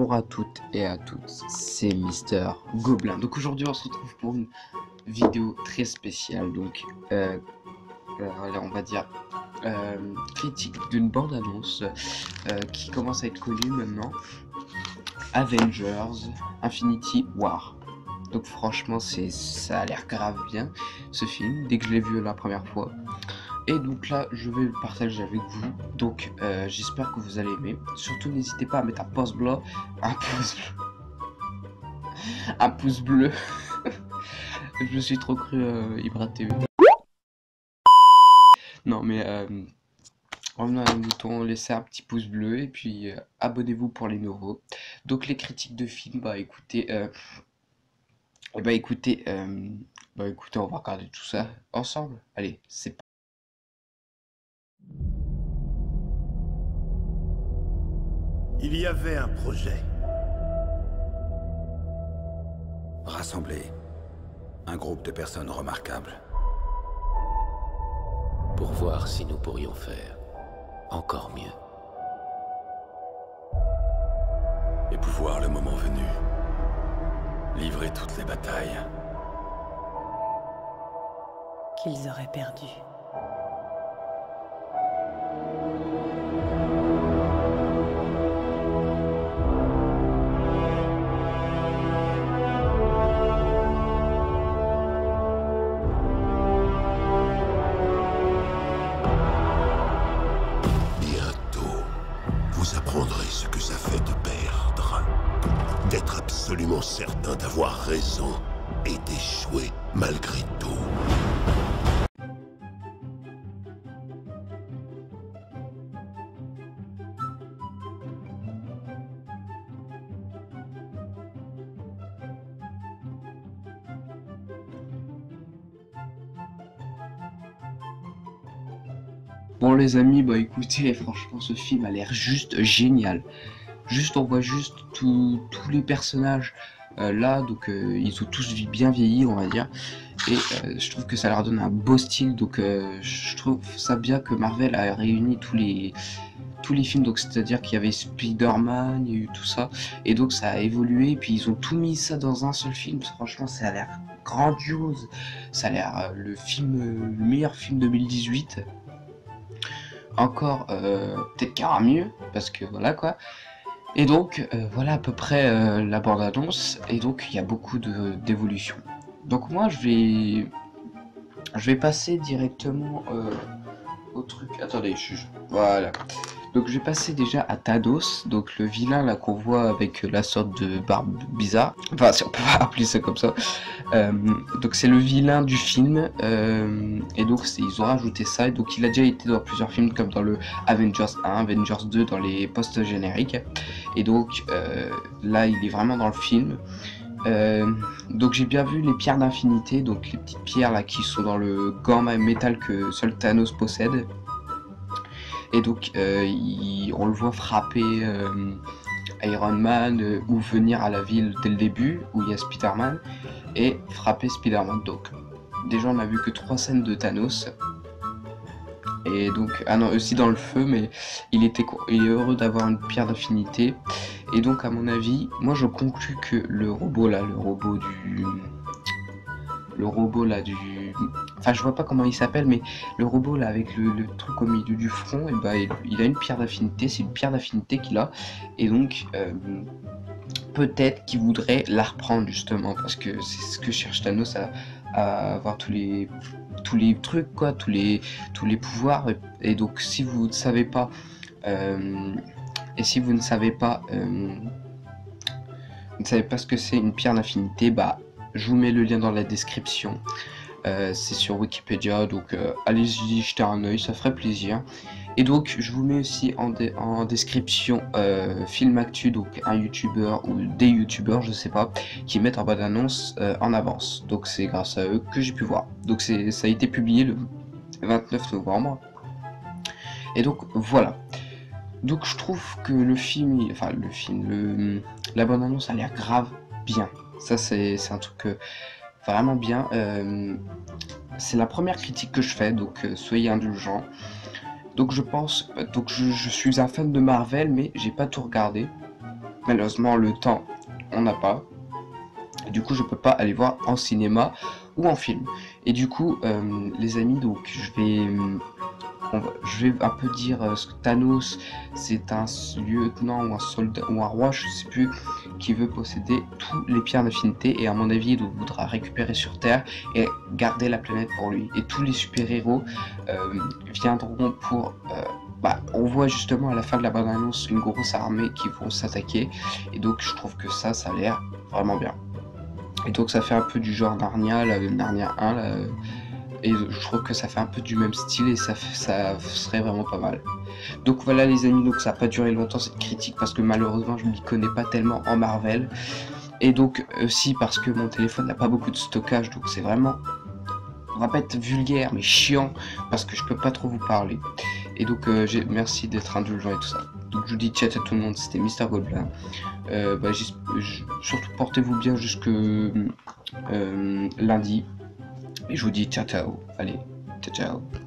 Bonjour à toutes et à tous, c'est Mister Gobelin. Donc aujourd'hui on se retrouve pour une vidéo très spéciale. Donc on va dire critique d'une bande-annonce qui commence à être connue maintenant. Avengers Infinity War. Donc franchement ça a l'air grave bien ce film dès que je l'ai vu la première fois. Et donc là, je vais le partager avec vous. Donc, j'espère que vous allez aimer. Surtout, n'hésitez pas à mettre un pouce bleu. Un pouce bleu. Je me suis trop cru Ibra TV. Non, mais revenons à nos moutons, laissez un petit pouce bleu et puis abonnez-vous pour les nouveaux. Donc, les critiques de films, écoutez, on va regarder tout ça ensemble. Allez, c'est parti. Il y avait un projet. Rassembler un groupe de personnes remarquables. Pour voir si nous pourrions faire encore mieux. Et pouvoir, le moment venu, livrer toutes les batailles qu'ils auraient perdu. Vous apprendrez ce que ça fait de perdre, d'être absolument certain d'avoir raison et d'échouer malgré tout. Bon les amis, écoutez, franchement ce film a l'air juste génial. On voit juste tous les personnages là, donc ils ont tous bien vieilli on va dire. Et je trouve que ça leur donne un beau style, donc je trouve ça bien que Marvel a réuni tous les films, donc c'est-à-dire qu'il y avait Spider-Man, il y a eu tout ça, et donc ça a évolué, et puis ils ont tout mis ça dans un seul film. Franchement ça a l'air grandiose, ça a l'air le meilleur film 2018. Encore peut-être qu'il y aura mieux parce que voilà quoi. Et donc voilà à peu près la bande annonce, et donc il y a beaucoup d'évolution. Donc moi je vais passer directement au truc. Attendez, voilà. Donc je vais passer déjà à Thanos, donc le vilain là qu'on voit avec la sorte de barbe bizarre, enfin si on peut pas appeler ça comme ça. Donc c'est le vilain du film, et donc ils ont rajouté ça, et donc il a déjà été dans plusieurs films comme dans le Avengers 1, Avengers 2 dans les postes génériques, et donc là il est vraiment dans le film. Donc j'ai bien vu les pierres d'infinité, donc les petites pierres là qui sont dans le gant métal que seul Thanos possède. Et donc on le voit frapper Iron Man ou venir à la ville dès le début où il y a Spider-Man et frapper Spider-Man. Donc déjà on a vu que 3 scènes de Thanos. Et donc, ah non, aussi dans le feu, mais il est heureux d'avoir une pierre d'infinité. Et donc à mon avis, moi je conclus que le robot enfin je vois pas comment il s'appelle, mais le robot là avec le truc au milieu du front, et il a une pierre d'affinité, c'est une pierre d'affinité qu'il a, et donc peut-être qu'il voudrait la reprendre justement, parce que c'est ce que cherche Thanos, à avoir tous les trucs quoi, tous les pouvoirs, et donc si vous ne savez pas ce que c'est une pierre d'infinité, je vous mets le lien dans la description. C'est sur Wikipédia, donc allez-y jeter un oeil, ça ferait plaisir. Et donc je vous mets aussi en description Film Actu, donc un youtubeur ou des youtubeurs, je sais pas, qui mettent en bande annonce en avance. Donc c'est grâce à eux que j'ai pu voir. Donc ça a été publié le 29 novembre. Et donc voilà. Donc je trouve que la bande annonce a l'air grave bien. Ça c'est un truc vraiment bien. C'est la première critique que je fais, donc soyez indulgents. Donc je suis un fan de Marvel, mais j'ai pas tout regardé. malheureusement le temps on n'a pas. Et du coup je peux pas aller voir en cinéma ou en film. Et du coup les amis, donc je vais un peu dire ce que Thanos, c'est un lieutenant ou un soldat ou un roi, je sais plus, qui veut posséder tous les pierres d'infinité, et à mon avis il voudra récupérer sur Terre et garder la planète pour lui. Et tous les super-héros viendront pour... on voit justement à la fin de la bande-annonce une grosse armée qui vont s'attaquer, et donc je trouve que ça a l'air vraiment bien. Et donc ça fait un peu du genre Narnia, Narnia 1, là, et je trouve que ça fait un peu du même style, et ça serait vraiment pas mal. Donc voilà les amis, donc ça n'a pas duré longtemps cette critique, parce que malheureusement je m'y connais pas tellement en Marvel, et donc aussi parce que mon téléphone n'a pas beaucoup de stockage, donc c'est vraiment, on va pas être vulgaire mais chiant, parce que je peux pas trop vous parler. Et donc merci d'être indulgent et tout ça. Donc je vous dis ciao à tout le monde, c'était Mr Goblin. Surtout portez-vous bien jusque lundi. Et je vous dis ciao ciao. Allez, ciao ciao.